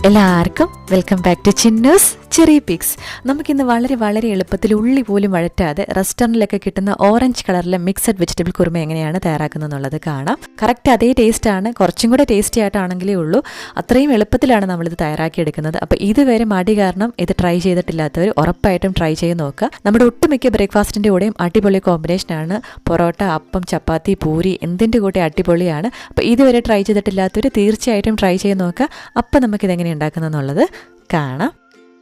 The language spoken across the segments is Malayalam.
എല്ലാവർക്കും വെൽക്കം ബാക്ക് ടു ചിന്നൂസ് ചെറിയ പിക്സ്. നമുക്കിന്ന് വളരെ എളുപ്പത്തിൽ ഉള്ളി പോലും വഴറ്റാതെ റെസ്റ്റോറൻറ്റിലൊക്കെ കിട്ടുന്ന ഓറഞ്ച് കളറിലെ മിക്സഡ് വെജിറ്റബിൾ കുറുമ എങ്ങനെയാണ് തയ്യാറാക്കുന്നത് എന്നുള്ളത് കാണാം. കറക്റ്റ് അതേ ടേസ്റ്റാണ്, കുറച്ചും കൂടെ ടേസ്റ്റി ആയിട്ടാണെങ്കിലേ ഉള്ളൂ. അത്രയും എളുപ്പത്തിലാണ് നമ്മളിത് തയ്യാറാക്കിയെടുക്കുന്നത്. അപ്പോൾ ഇതുവരെ മടി കാരണം ഇത് ട്രൈ ചെയ്തിട്ടില്ലാത്തവർ ഉറപ്പായിട്ടും ട്രൈ ചെയ്ത് നോക്കുക. നമ്മുടെ ഒട്ടുമിക്ക ബ്രേക്ക്ഫാസ്റ്റിൻ്റെ കൂടെയും അടിപൊളി കോമ്പിനേഷനാണ്. പൊറോട്ട, അപ്പം, ചപ്പാത്തി, പൂരി എന്തിൻ്റെ കൂടെ അടിപൊളിയാണ്. അപ്പോൾ ഇതുവരെ ട്രൈ ചെയ്തിട്ടില്ലാത്തവർ തീർച്ചയായിട്ടും ട്രൈ ചെയ്ത് നോക്കുക. അപ്പോൾ നമുക്കിതെങ്ങനെ ഉണ്ടാക്കുന്നതെന്നുള്ളത് കാണാം.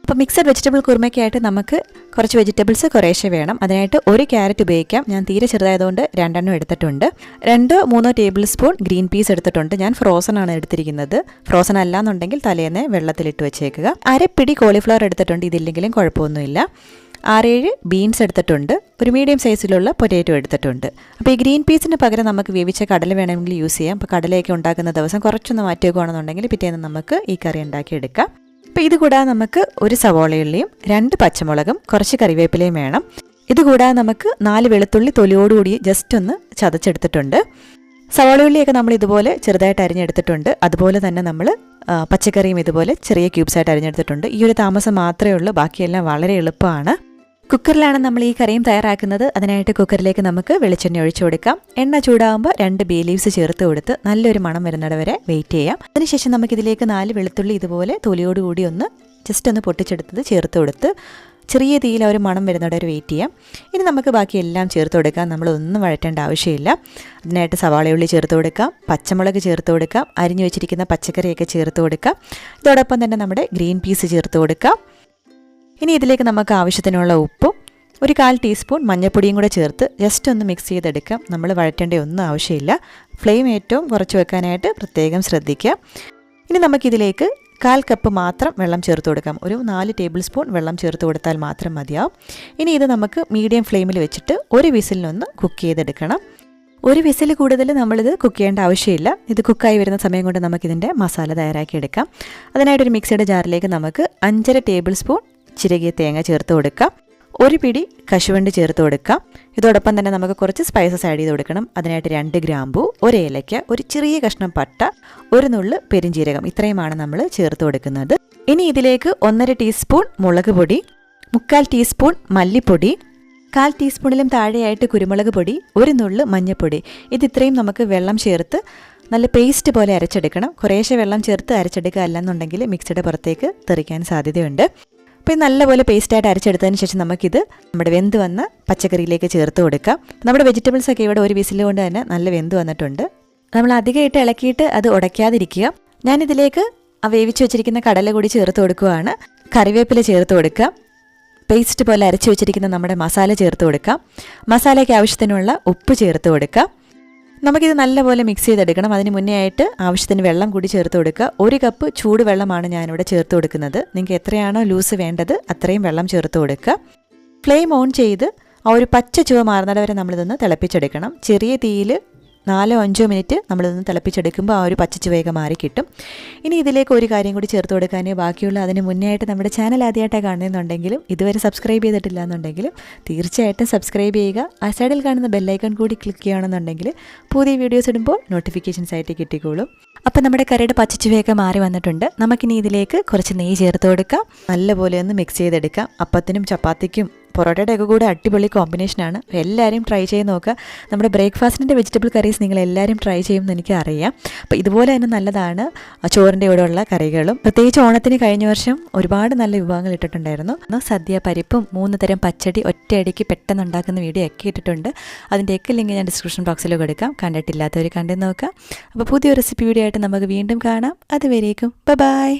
അപ്പോൾ മിക്സഡ് വെജിറ്റബിൾ കുറുമയ്ക്കായിട്ട് നമുക്ക് കുറച്ച് വെജിറ്റബിൾസ് കുറേശ്ശെ വേണം. അതിനായിട്ട് ഒരു ക്യാരറ്റ് ഉപയോഗിക്കാം. ഞാൻ തീരെ ചെറുതായതുകൊണ്ട് 2 എടുത്തിട്ടുണ്ട്. 2-3 ടേബിൾ സ്പൂൺ ഗ്രീൻ പീസ് എടുത്തിട്ടുണ്ട്. ഞാൻ ഫ്രോസൺ ആണ് എടുത്തിരിക്കുന്നത്. ഫ്രോസൺ അല്ലാന്നുണ്ടെങ്കിൽ തലേന്ന് വെള്ളത്തിലിട്ട് വെച്ചേക്കുക. അരപ്പിടി കോളിഫ്ലവർ എടുത്തിട്ടുണ്ട്. ഇതില്ലെങ്കിലും കുഴപ്പമൊന്നുമില്ല. 6-7 ബീൻസ് എടുത്തിട്ടുണ്ട്. ഒരു മീഡിയം സൈസിലുള്ള പൊറ്റാറ്റോ എടുത്തിട്ടുണ്ട്. അപ്പോൾ ഈ ഗ്രീൻ പീസിന് പകരം നമുക്ക് വേവിച്ച കടല വേണമെങ്കിൽ യൂസ് ചെയ്യാം. അപ്പോൾ കടലയൊക്കെ ഉണ്ടാക്കുന്ന ദിവസം കുറച്ചൊന്ന് മാറ്റി വെക്കുകയാണെന്നുണ്ടെങ്കിൽ പിറ്റേന്ന് നമുക്ക് ഈ കറി ഉണ്ടാക്കിയെടുക്കാം. അപ്പോൾ ഇതുകൂടാതെ നമുക്ക് ഒരു സവോളയുള്ളിയും 2 പച്ചമുളകും കുറച്ച് കറിവേപ്പിലയും വേണം. ഇതുകൂടാതെ നമുക്ക് 4 വെളുത്തുള്ളി തൊലിയോടുകൂടി ജസ്റ്റ് ഒന്ന് ചതച്ചെടുത്തിട്ടുണ്ട്. സവോളയുള്ളിയൊക്കെ നമ്മൾ ഇതുപോലെ ചെറുതായിട്ട് അരിഞ്ഞെടുത്തിട്ടുണ്ട്. അതുപോലെ തന്നെ നമ്മൾ പച്ചക്കറിയും ഇതുപോലെ ചെറിയ ക്യൂബ്സായിട്ട് അരിഞ്ഞെടുത്തിട്ടുണ്ട്. ഈ ഒരു താമസം മാത്രമേ ഉള്ളൂ, ബാക്കിയെല്ലാം വളരെ എളുപ്പമാണ്. കുക്കറിലാണ് നമ്മൾ ഈ കറിയും തയ്യാറാക്കുന്നത്. അതിനായിട്ട് കുക്കറിലേക്ക് നമുക്ക് വെളിച്ചെണ്ണ ഒഴിച്ചു കൊടുക്കാം. എണ്ണ ചൂടാകുമ്പോൾ 2 ബേ ലീവ്സ് ചേർത്ത് കൊടുത്ത് നല്ലൊരു മണം വരുന്നിടം വരെ വെയിറ്റ് ചെയ്യാം. അതിനുശേഷം നമുക്കിതിലേക്ക് 4 വെളുത്തുള്ളി ഇതുപോലെ തൊലിയോടുകൂടി ഒന്ന് ജസ്റ്റ് ഒന്ന് പൊട്ടിച്ചെടുത്തത് ചേർത്ത് കൊടുത്ത് ചെറിയ തീയിൽ ഒരു മണം വരുന്നിടം വരെ വെയിറ്റ് ചെയ്യാം. ഇനി നമുക്ക് ബാക്കി എല്ലാം ചേർത്ത് കൊടുക്കാം. നമ്മളൊന്നും വഴറ്റേണ്ട ആവശ്യമില്ല. അതിനായിട്ട് സവാളയുള്ളി ചേർത്ത് കൊടുക്കാം, പച്ചമുളക് ചേർത്ത് കൊടുക്കാം, അരിഞ്ഞു വെച്ചിരിക്കുന്ന പച്ചക്കറിയൊക്കെ ചേർത്ത് കൊടുക്കാം. ഇതോടൊപ്പം തന്നെ നമ്മുടെ ഗ്രീൻ പീസ് ചേർത്ത് കൊടുക്കാം. ഇനി ഇതിലേക്ക് നമുക്ക് ആവശ്യത്തിനുള്ള ഉപ്പും 1/4 ടീസ്പൂൺ മഞ്ഞൾപ്പൊടിയും കൂടെ ചേർത്ത് ജസ്റ്റ് ഒന്ന് മിക്സ് ചെയ്തെടുക്കാം. നമ്മൾ വഴറ്റേണ്ട ഒന്നും ആവശ്യമില്ല. ഫ്ലെയിം ഏറ്റവും കുറച്ച് വെക്കാനായിട്ട് പ്രത്യേകം ശ്രദ്ധിക്കുക. ഇനി നമുക്കിതിലേക്ക് 1/4 കപ്പ് മാത്രം വെള്ളം ചേർത്ത് കൊടുക്കാം. ഒരു 4 ടേബിൾ സ്പൂൺ വെള്ളം ചേർത്ത് കൊടുത്താൽ മാത്രം മതിയാവും. ഇനി ഇത് നമുക്ക് മീഡിയം ഫ്ലെയിമിൽ വെച്ചിട്ട് ഒരു വിസിലിനൊന്ന് കുക്ക് ചെയ്തെടുക്കണം. ഒരു വിസിൽ കൂടുതൽ നമ്മളിത് കുക്ക് ചെയ്യേണ്ട ആവശ്യമില്ല. ഇത് കുക്കായി വരുന്ന സമയം കൊണ്ട് നമുക്കിതിൻ്റെ മസാല തയ്യാറാക്കിയെടുക്കാം. അതിനായിട്ടൊരു മിക്സിയുടെ ജാറിലേക്ക് നമുക്ക് 5.5 ടേബിൾ സ്പൂൺ ചിരകിയ തേങ്ങ ചേർത്ത് കൊടുക്കാം. 1 പിടി കശുവണ്ടി ചേർത്ത് കൊടുക്കാം. ഇതോടൊപ്പം തന്നെ നമുക്ക് കുറച്ച് സ്പൈസസ് ആഡ് ചെയ്ത് കൊടുക്കണം. അതിനായിട്ട് 2 ഗ്രാമ്പൂ, 1 ഏലയ്ക്ക, ഒരു ചെറിയ കഷ്ണം പട്ട, 1 നുള്ള് പെരിഞ്ജീരകം, ഇത്രയുമാണ് നമ്മൾ ചേർത്ത് കൊടുക്കുന്നത്. ഇനി ഇതിലേക്ക് 1.5 ടീസ്പൂൺ മുളക് പൊടി, 3/4 ടീസ്പൂൺ മല്ലിപ്പൊടി, 1/4 ടീസ്പൂണിലും താഴെയായിട്ട് കുരുമുളക് പൊടി, 1 നുള്ള് മഞ്ഞൾപ്പൊടി. ഇത്രയും നമുക്ക് വെള്ളം ചേർത്ത് നല്ല പേസ്റ്റ് പോലെ അരച്ചെടുക്കണം. കുറേശ്ശെ വെള്ളം ചേർത്ത് അരച്ചെടുക്കുക, അല്ലെന്നുണ്ടെങ്കിൽ മിക്സിയുടെ പുറത്തേക്ക് തെറിക്കാൻ സാധ്യതയുണ്ട്. അപ്പോൾ നല്ലപോലെ പേസ്റ്റായിട്ട് അരച്ചെടുത്തതിന് ശേഷം നമുക്കിത് നമ്മുടെ വെന്ത് വന്ന പച്ചക്കറിയിലേക്ക് ചേർത്ത് കൊടുക്കാം. നമ്മുടെ വെജിറ്റബിൾസൊക്കെ ഇവിടെ ഒരു വിസിൽ കൊണ്ട് തന്നെ നല്ല വെന്ത് വന്നിട്ടുണ്ട്. നമ്മൾ അധികമായിട്ട് ഇളക്കിയിട്ട് അത് ഉടയ്ക്കാതിരിക്കുക. ഞാനിതിലേക്ക് വേവിച്ച് വെച്ചിരിക്കുന്ന കടല കൂടി ചേർത്ത് കൊടുക്കുകയാണ്. കറിവേപ്പില ചേർത്ത് കൊടുക്കുക. പേസ്റ്റ് പോലെ അരച്ച് വെച്ചിരിക്കുന്ന നമ്മുടെ മസാല ചേർത്ത് കൊടുക്കാം. മസാലയ്ക്ക് ആവശ്യത്തിനുള്ള ഉപ്പ് ചേർത്ത് കൊടുക്കാം. നമുക്കിത് നല്ലപോലെ മിക്സ് ചെയ്തെടുക്കണം. അതിന് മുന്നേ ആയിട്ട് ആവശ്യത്തിന് വെള്ളം കൂടി ചേർത്ത് കൊടുക്കുക. 1 കപ്പ് ചൂട് വെള്ളമാണ് ഞാനിവിടെ ചേർത്ത് കൊടുക്കുന്നത്. നിങ്ങൾക്ക് എത്രയാണോ ലൂസ് വേണ്ടത് അത്രയും വെള്ളം ചേർത്ത് കൊടുക്കുക. ഫ്ലെയിം ഓൺ ചെയ്ത് ആ ഒരു പച്ച ചുവ മാറുന്നിടം വരെ നമ്മളിതൊന്ന് തിളപ്പിച്ചെടുക്കണം. ചെറിയ തീയിൽ 4-5 മിനിറ്റ് നമ്മളിതൊന്ന് തിളപ്പിച്ചെടുക്കുമ്പോൾ ആ ഒരു പച്ചച്ചുവയൊക്കെ മാറി കിട്ടും. ഇനി ഇതിലേക്ക് ഒരു കാര്യം കൂടി ചേർത്ത് കൊടുക്കാനേ ബാക്കിയുള്ള. അതിന് മുന്നേ ആയിട്ട് നമ്മുടെ ചാനൽ ആദ്യമായിട്ടാണ് കാണുന്നുണ്ടെങ്കിലും ഇതുവരെ സബ്സ്ക്രൈബ് ചെയ്തിട്ടില്ല എന്നുണ്ടെങ്കിലും തീർച്ചയായിട്ടും സബ്സ്ക്രൈബ് ചെയ്യുക. ആ സൈഡിൽ കാണുന്ന ബെല്ലൈക്കൺ കൂടി ക്ലിക്ക് ചെയ്യുകയാണെന്നുണ്ടെങ്കിൽ പുതിയ വീഡിയോസ് ഇടുമ്പോൾ നോട്ടിഫിക്കേഷൻസ് ആയിട്ട് കിട്ടിക്കോളും. അപ്പോൾ നമ്മുടെ കറിയുടെ പച്ചച്ചുവയൊക്കെ മാറി വന്നിട്ടുണ്ട്. നമുക്കിനി ഇതിലേക്ക് കുറച്ച് നെയ്യ് ചേർത്ത് കൊടുക്കാം. നല്ലപോലെ ഒന്ന് മിക്സ് ചെയ്തെടുക്കാം. അപ്പത്തിനും ചപ്പാത്തിക്കും പൊറോട്ടയുടെ ഒക്കെ കൂടെ അടിപൊളി കോമ്പിനേഷനാണ്. എല്ലാവരും ട്രൈ ചെയ്ത് നോക്കുക. നമ്മുടെ ബ്രേക്ക്ഫാസ്റ്റിൻ്റെ വെജിറ്റബിൾ കറീസ് നിങ്ങളെല്ലാവരും ട്രൈ ചെയ്യുമെന്ന് എനിക്ക് അറിയാം. അപ്പോൾ ഇതുപോലെ തന്നെ നല്ലതാണ് ചോറിൻ്റെ കൂടെയുള്ള കറികളും. പ്രത്യേകിച്ച് ഓണത്തിന് കഴിഞ്ഞ വർഷം ഒരുപാട് നല്ല വിഭവങ്ങൾ ഇട്ടിട്ടുണ്ടായിരുന്നു. സദ്യ, പരിപ്പും 3 തരം പച്ചടി ഒറ്റയടിക്ക് പെട്ടെന്ന് ഉണ്ടാക്കുന്ന വീഡിയോ ഒക്കെ ഇട്ടിട്ടുണ്ട്. അതിൻ്റെയൊക്കെ ലിങ്ക് ഞാൻ ഡിസ്ക്രിപ്ഷൻ ബോക്സിൽ കൊടുക്കാം. കണ്ടിട്ടില്ലാത്തവർ കണ്ടു നോക്കാം. അപ്പോൾ പുതിയൊരു റെസിപ്പി വീഡിയോ ആയിട്ട് നമുക്ക് വീണ്ടും കാണാം. അതുവരേക്കും ബൈ.